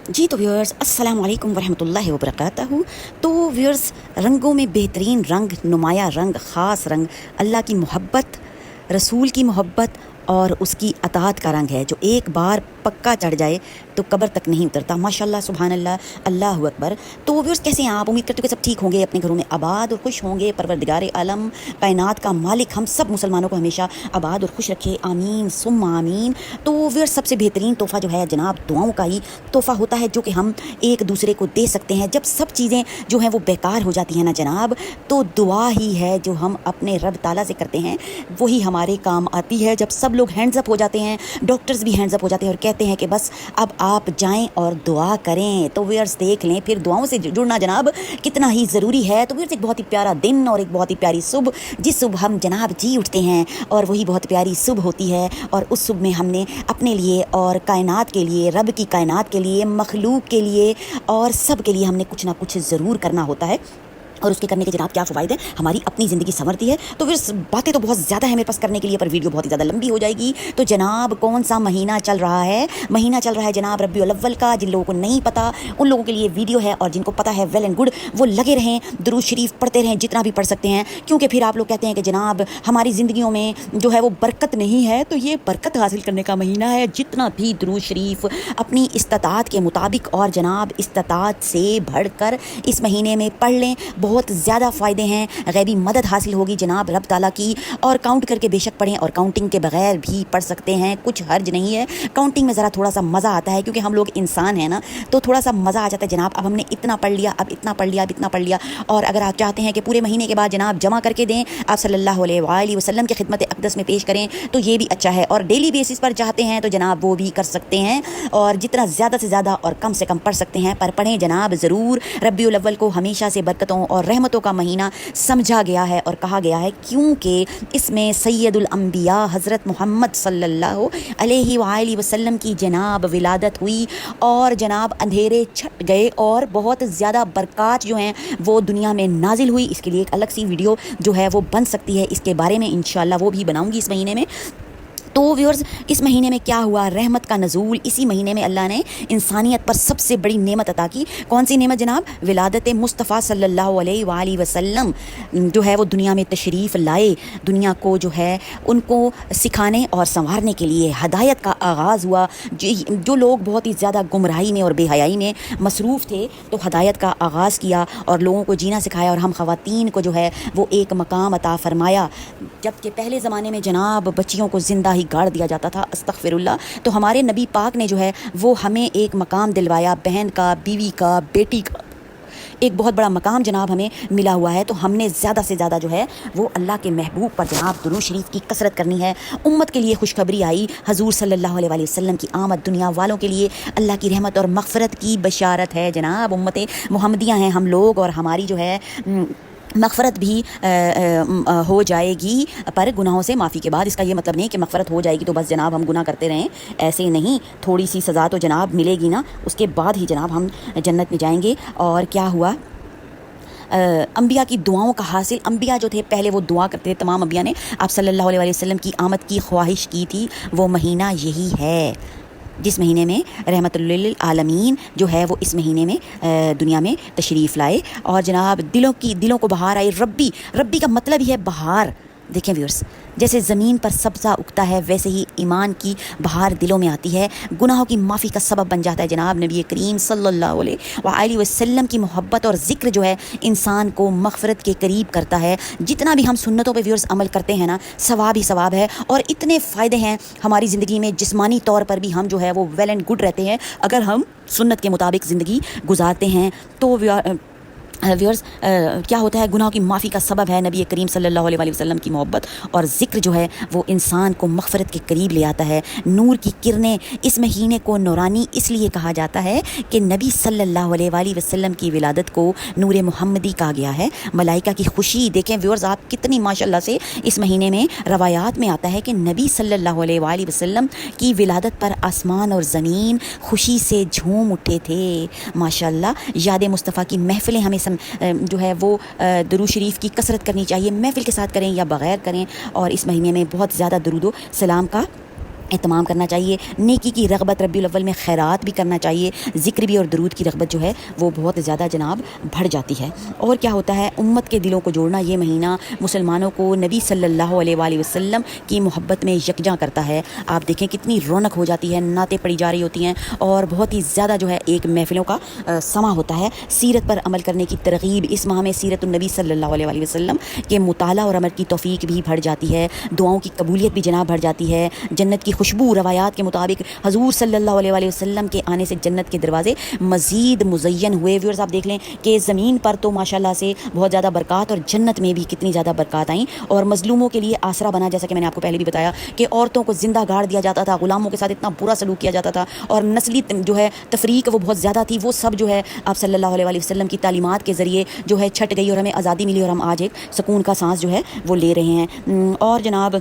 جی تو ویورز السلام علیکم ورحمۃ اللہ وبرکاتہ. تو ویورز رنگوں میں بہترین رنگ، نمایاں رنگ، خاص رنگ اللہ کی محبت، رسول کی محبت اور اس کی اطاعت کا رنگ ہے، جو ایک بار پکا چڑھ جائے تو قبر تک نہیں اترتا. ماشاءاللہ، سبحان اللہ، اللہ اکبر. تو ویورز کیسے ہیں آپ؟ امید کرتے ہو کہ سب ٹھیک ہوں گے، اپنے گھروں میں آباد اور خوش ہوں گے. پروردگار عالم کائنات کا مالک ہم سب مسلمانوں کو ہمیشہ آباد اور خوش رکھے، آمین ثم آمین. تو ویورز سب سے بہترین تحفہ جو ہے جناب دعاؤں کا ہی تحفہ ہوتا ہے، جو کہ ہم ایک دوسرے کو دے سکتے ہیں. جب سب چیزیں جو ہیں وہ بیکار ہو جاتی ہیں نا جناب، تو دعا ہی ہے جو ہم اپنے رب تعالیٰ سے کرتے ہیں، وہی ہمارے کام آتی ہے. جب سب لوگ ہینڈز اپ ہو جاتے ہیں، ڈاکٹرز بھی ہینڈز اپ ہو جاتے ہیں اور کہتے ہیں کہ بس اب آپ جائیں اور دعا کریں، تو ویئرز دیکھ لیں پھر دعاؤں سے جڑنا جناب کتنا ہی ضروری ہے. تو ویئرز ایک بہت ہی پیارا دن اور ایک بہت ہی پیاری صبح، جس صبح ہم جناب جی اٹھتے ہیں اور وہی بہت پیاری صبح ہوتی ہے. اور اس صبح میں ہم نے اپنے لیے اور کائنات کے لیے، رب کی کائنات کے لیے، مخلوق کے لیے اور سب کے لیے ہم نے کچھ نہ کچھ ضرور کرنا ہوتا ہے. اور اس کے کرنے کے جناب کیا فوائد ہیں، ہماری اپنی زندگی سنورتی ہے. تو پھر باتیں تو بہت زیادہ ہیں میرے پاس کرنے کے لیے، پر ویڈیو بہت ہی زیادہ لمبی ہو جائے گی. تو جناب کون سا مہینہ چل رہا ہے؟ مہینہ چل رہا ہے جناب ربیع الاول کا. جن لوگوں کو نہیں پتہ ان لوگوں کے لیے ویڈیو ہے، اور جن کو پتہ ہے ویل اینڈ گڈ، وہ لگے رہیں، درود شریف پڑھتے رہیں جتنا بھی پڑھ سکتے ہیں. کیونکہ پھر آپ لوگ کہتے ہیں کہ جناب ہماری زندگیوں میں جو ہے وہ برکت نہیں ہے. تو یہ برکت حاصل کرنے کا مہینہ ہے. جتنا بھی درود شریف اپنی استطاعت کے مطابق اور جناب استطاعت سے بڑھ کر اس مہینے میں پڑھ لیں، بہت زیادہ فائدے ہیں. غیبی مدد حاصل ہوگی جناب رب تعالیٰ کی. اور کاؤنٹ کر کے بے شک پڑھیں، اور کاؤنٹنگ کے بغیر بھی پڑھ سکتے ہیں، کچھ حرج نہیں ہے. کاؤنٹنگ میں ذرا تھوڑا سا مزہ آتا ہے، کیونکہ ہم لوگ انسان ہیں نا، تو تھوڑا سا مزہ آ جاتا ہے جناب. اب ہم نے اتنا پڑھ لیا، اب اتنا پڑھ لیا، اب اتنا پڑھ لیا. اور اگر آپ چاہتے ہیں کہ پورے مہینے کے بعد جناب جمع کر کے دیں، آپ صلی اللہ علیہ وآلہ وسلم کی خدمت اقدس میں پیش کریں، تو یہ بھی اچھا ہے. اور ڈیلی بیسس پر چاہتے ہیں تو جناب وہ بھی کر سکتے ہیں، اور جتنا زیادہ سے زیادہ اور کم سے کم پڑھ سکتے ہیں پر پڑھیں جناب ضرور. ربیع الاول کو ہمیشہ سے برکتوں اور رحمتوں کا مہینہ سمجھا گیا ہے اور کہا گیا ہے، کیونکہ اس میں سید الانبیاء حضرت محمد صلی اللہ علیہ وآلہ وسلم کی جناب ولادت ہوئی، اور جناب اندھیرے چھٹ گئے اور بہت زیادہ برکات جو ہیں وہ دنیا میں نازل ہوئی. اس کے لیے ایک الگ سی ویڈیو جو ہے وہ بن سکتی ہے اس کے بارے میں، انشاءاللہ وہ بھی بناؤں گی اس مہینے میں. تو ویورز اس مہینے میں کیا ہوا؟ رحمت کا نزول. اسی مہینے میں اللہ نے انسانیت پر سب سے بڑی نعمت عطا کی. کون سی نعمت جناب؟ ولادت مصطفیٰ صلی اللہ علیہ وآلہ وسلم جو ہے وہ دنیا میں تشریف لائے. دنیا کو جو ہے ان کو سکھانے اور سنوارنے کے لیے ہدایت کا آغاز ہوا. جو لوگ بہت ہی زیادہ گمراہی میں اور بے حیائی میں مصروف تھے، تو ہدایت کا آغاز کیا اور لوگوں کو جینا سکھایا. اور ہم خواتین کو جو ہے وہ ایک مقام عطا فرمایا. جبکہ پہلے زمانے میں جناب بچیوں کو زندہ ہی گاڑ دیا جاتا تھا، استغفر اللہ. تو ہمارے نبی پاک نے جو ہے وہ ہمیں ایک مقام دلوایا، بہن کا، بیوی کا، بیٹی کا، ایک بہت بڑا مقام جناب ہمیں ملا ہوا ہے. تو ہم نے زیادہ سے زیادہ جو ہے وہ اللہ کے محبوب پر جناب درود شریف کی کثرت کرنی ہے. امت کے لیے خوشخبری آئی، حضور صلی اللہ علیہ وآلہ وسلم کی آمد دنیا والوں کے لیے اللہ کی رحمت اور مغفرت کی بشارت ہے. جناب امت محمدیہ ہیں ہم لوگ، اور ہماری جو ہے مغفرت بھی ہو جائے گی، پر گناہوں سے معافی کے بعد. اس کا یہ مطلب نہیں کہ مغفرت ہو جائے گی تو بس جناب ہم گناہ کرتے رہیں، ایسے نہیں. تھوڑی سی سزا تو جناب ملے گی نا، اس کے بعد ہی جناب ہم جنت میں جائیں گے. اور کیا ہوا؟ انبیاء کی دعاؤں کا حاصل. انبیاء جو تھے پہلے وہ دعا کرتے تھے، تمام انبیاء نے آپ صلی اللہ علیہ وسلم کی آمد کی خواہش کی تھی. وہ مہینہ یہی ہے جس مہینے میں رحمت للعالمین جو ہے وہ اس مہینے میں دنیا میں تشریف لائے. اور جناب دلوں کو بہار آئی. ربی کا مطلب ہی ہے بہار. دیکھیں ویورس، جیسے زمین پر سبزہ اگتا ہے، ویسے ہی ایمان کی بہار دلوں میں آتی ہے، گناہوں کی معافی کا سبب بن جاتا ہے. جناب نبی کریم صلی اللہ علیہ وآلہ وسلم کی محبت اور ذکر جو ہے انسان کو مغفرت کے قریب کرتا ہے. جتنا بھی ہم سنتوں پہ ویورس عمل کرتے ہیں نا، ثواب ہی ثواب ہے. اور اتنے فائدے ہیں ہماری زندگی میں، جسمانی طور پر بھی ہم جو ہے وہ ویل اینڈ گڈ رہتے ہیں اگر ہم سنت کے مطابق زندگی گزارتے ہیں. تو ویورز کیا ہوتا ہے؟ گناہوں کی معافی کا سبب ہے نبی کریم صلی اللہ علیہ وسلم کی محبت اور ذکر جو ہے وہ انسان کو مغفرت کے قریب لے آتا ہے. نور کی کرنیں. اس مہینے کو نورانی اس لیے کہا جاتا ہے کہ نبی صلی اللہ علیہ وآلہ وسلم کی ولادت کو نور محمدی کہا گیا ہے. ملائکہ کی خوشی. دیکھیں ویورز آپ کتنی ماشاءاللہ سے اس مہینے میں روایات میں آتا ہے کہ نبی صلی اللہ علیہ وآلہ وسلم کی ولادت پر آسمان اور زمین خوشی سے جھوم اٹھے تھے. ماشاءاللہ یاد مصطفیٰ کی محفلیں ہمیں جو ہے وہ درود شریف کی کثرت کرنی چاہیے، محفل کے ساتھ کریں یا بغیر کریں. اور اس مہینے میں بہت زیادہ درود و سلام کا اہتمام کرنا چاہیے، نیکی کی رغبت ربیع الاول میں خیرات بھی کرنا چاہیے، ذکر بھی اور درود کی رغبت جو ہے وہ بہت زیادہ جناب بڑھ جاتی ہے۔ اور کیا ہوتا ہے، امت کے دلوں کو جوڑنا، یہ مہینہ مسلمانوں کو نبی صلی اللہ علیہ وآلہ وسلم کی محبت میں یکجاں کرتا ہے۔ آپ دیکھیں کتنی رونق ہو جاتی ہے، نعتیں پڑھی جا رہی ہوتی ہیں اور بہت ہی زیادہ جو ہے ایک محفلوں کا سما ہوتا ہے۔ سیرت پر عمل کرنے کی ترغیب، اس ماہ میں سیرت النبی صلی اللہ علیہ وآلہ وسلم کے مطالعہ اور عمل کی توفیق بھی بڑھ جاتی ہے، دعاؤں کی قبولیت بھی جناب بڑھ جاتی ہے، جنت کی خوشبو، روایات کے مطابق حضور صلی اللہ علیہ وآلہ وسلم کے آنے سے جنت کے دروازے مزید مزین ہوئے۔ ویورز آپ دیکھ لیں کہ زمین پر تو ماشاءاللہ سے بہت زیادہ برکات، اور جنت میں بھی کتنی زیادہ برکات آئیں، اور مظلوموں کے لیے آسرا بنا، جیسا کہ میں نے آپ کو پہلے بھی بتایا کہ عورتوں کو زندہ گاڑ دیا جاتا تھا، غلاموں کے ساتھ اتنا برا سلوک کیا جاتا تھا، اور نسلی جو ہے تفریق وہ بہت زیادہ تھی، وہ سب جو ہے آپ صلی اللہ علیہ وآلہ وسلم کی تعلیمات کے ذریعے جو ہے چھٹ گئی، اور ہمیں آزادی ملی، اور ہم آج ایک سکون کا سانس جو ہے وہ لے رہے ہیں۔ اور جناب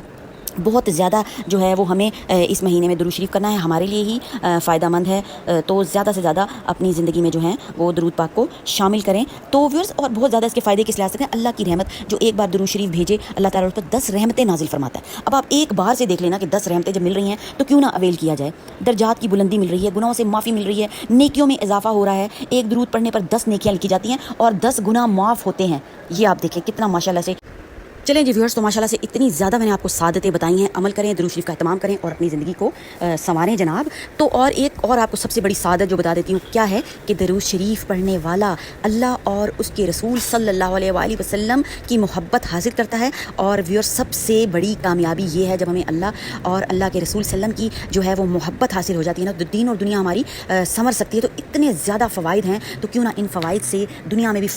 بہت زیادہ جو ہے وہ ہمیں اس مہینے میں درود شریف کرنا ہے، ہمارے لیے ہی فائدہ مند ہے، تو زیادہ سے زیادہ اپنی زندگی میں جو ہیں وہ درود پاک کو شامل کریں۔ تو ویورز اور بہت زیادہ اس کے فائدے کس لحاظ سے ہیں، اللہ کی رحمت، جو ایک بار درود شریف بھیجے اللہ تعالیٰ اس پر 10 رحمتیں نازل فرماتا ہے۔ اب آپ ایک بار سے دیکھ لینا کہ 10 رحمتیں جب مل رہی ہیں تو کیوں نہ اویل کیا جائے، درجات کی بلندی مل رہی ہے، گناہوں سے معافی مل رہی ہے، نیکیوں میں اضافہ ہو رہا ہے، ایک درود پڑھنے پر 10 نیکیاں لکھی جاتی ہیں اور 10 گناہ معاف ہوتے ہیں۔ یہ آپ دیکھیں کتنا ماشاءاللہ سے۔ چلیں جی ویورز، تو ماشاءاللہ سے اتنی زیادہ میں نے آپ کو سعادتیں بتائی ہیں، عمل کریں، درود شریف کا اہتمام کریں اور اپنی زندگی کو سنواریں جناب۔ تو اور ایک اور آپ کو سب سے بڑی سعادت جو بتا دیتی ہوں کیا ہے، کہ درود شریف پڑھنے والا اللہ اور اس کے رسول صلی اللہ علیہ وآلہ وسلم کی محبت حاصل کرتا ہے۔ اور ویورز سب سے بڑی کامیابی یہ ہے جب ہمیں اللہ اور اللہ کے رسول صلی اللہ علیہ وسلم کی جو ہے وہ محبت حاصل ہو جاتی ہے نا، تو دین اور دنیا ہماری سنور سکتی ہے۔ تو اتنے زیادہ فوائد ہیں، تو کیوں نہ ان فوائد سے دنیا میں بھی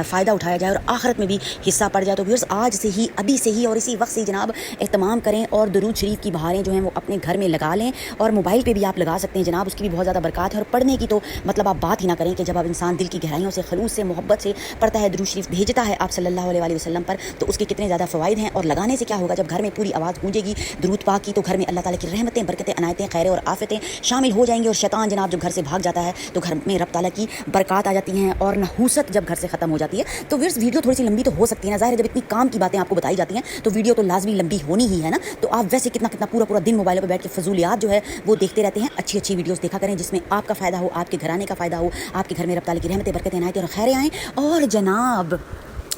فائدہ اٹھایا جائے اور آخرت میں بھی حصہ پڑ جائے۔ تو ویورز آج سے ہی، ابھی سے ہی اور اسی وقت سے جناب اہتمام کریں، اور درود شریف کی بہاریں جو ہیں وہ اپنے گھر میں لگا لیں، اور موبائل پہ بھی آپ لگا سکتے ہیں جناب، اس کی بھی بہت زیادہ برکات ہے۔ اور پڑھنے کی تو مطلب آپ بات ہی نہ کریں، کہ جب آپ انسان دل کی گہرائیوں سے خلوص سے محبت سے پڑھتا ہے، درود شریف بھیجتا ہے آپ صلی اللہ علیہ وآلہ وسلم پر، تو اس کے کتنے زیادہ فوائد ہیں۔ اور لگانے سے کیا ہوگا، جب گھر میں پوری آواز گونجے گی درود پاک کی، تو گھر میں اللہ تعالیٰ کی رحمتیں، برکتیں، عنایتیں، خیر اور آفتیں شامل ہو جائیں گی، اور شیطان جناب جب گھر سے بھاگ جاتا ہے تو گھر میں رب تعالیٰ کی برکات آ جاتی ہیں، اور نحوست جب گھر سے ختم ہو جاتی ہے۔ تو ویورز ویڈیو تھوڑی سی لمبی تو ہو سکتی ہے نا، ظاہر ہے جب اتنی کام کی باتیں آپ کو بتائی جاتی ہیں تو ویڈیو تو لازمی لمبی ہونی ہی ہے نا۔ تو آپ ویسے کتنا پورا دن موبائل پہ بیٹھ کے فضولیات جو ہے وہ دیکھتے رہتے ہیں، اچھی ویڈیوز دیکھا کریں جس میں آپ کا فائدہ ہو، آپ کے گھرانے کا فائدہ ہو، آپ کے گھر میں رب تعالیٰ کی رحمتیں، برکتیں، عنایتیں اور خیریں آئیں۔ اور جناب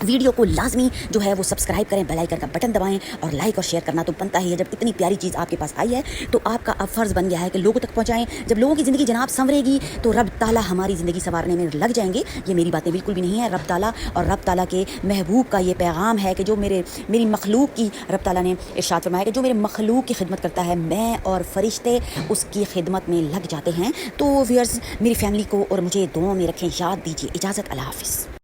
ویڈیو کو لازمی جو ہے وہ سبسکرائب کریں، بیل آئیکن کا بٹن دبائیں، اور لائک اور شیئر کرنا تو بنتا ہی ہے۔ جب اتنی پیاری چیز آپ کے پاس آئی ہے تو آپ کا اب فرض بن گیا ہے کہ لوگوں تک پہنچائیں۔ جب لوگوں کی زندگی جناب سنورے گی تو رب تعالیٰ ہماری زندگی سنوارنے میں لگ جائیں گے۔ یہ میری باتیں بالکل بھی نہیں ہیں، رب تعالیٰ اور رب تعالیٰ کے محبوب کا یہ پیغام ہے کہ جو میری مخلوق کی، رب تعالیٰ نے ارشاد فرمایا کہ جو میرے مخلوق کی خدمت کرتا ہے، میں اور فرشتے اس کی خدمت میں لگ جاتے ہیں۔ تو ویئرز میری فیملی کو اور مجھے دعاؤں میں رکھیں، یاد دیجیے۔ اجازت، اللہ حافظ۔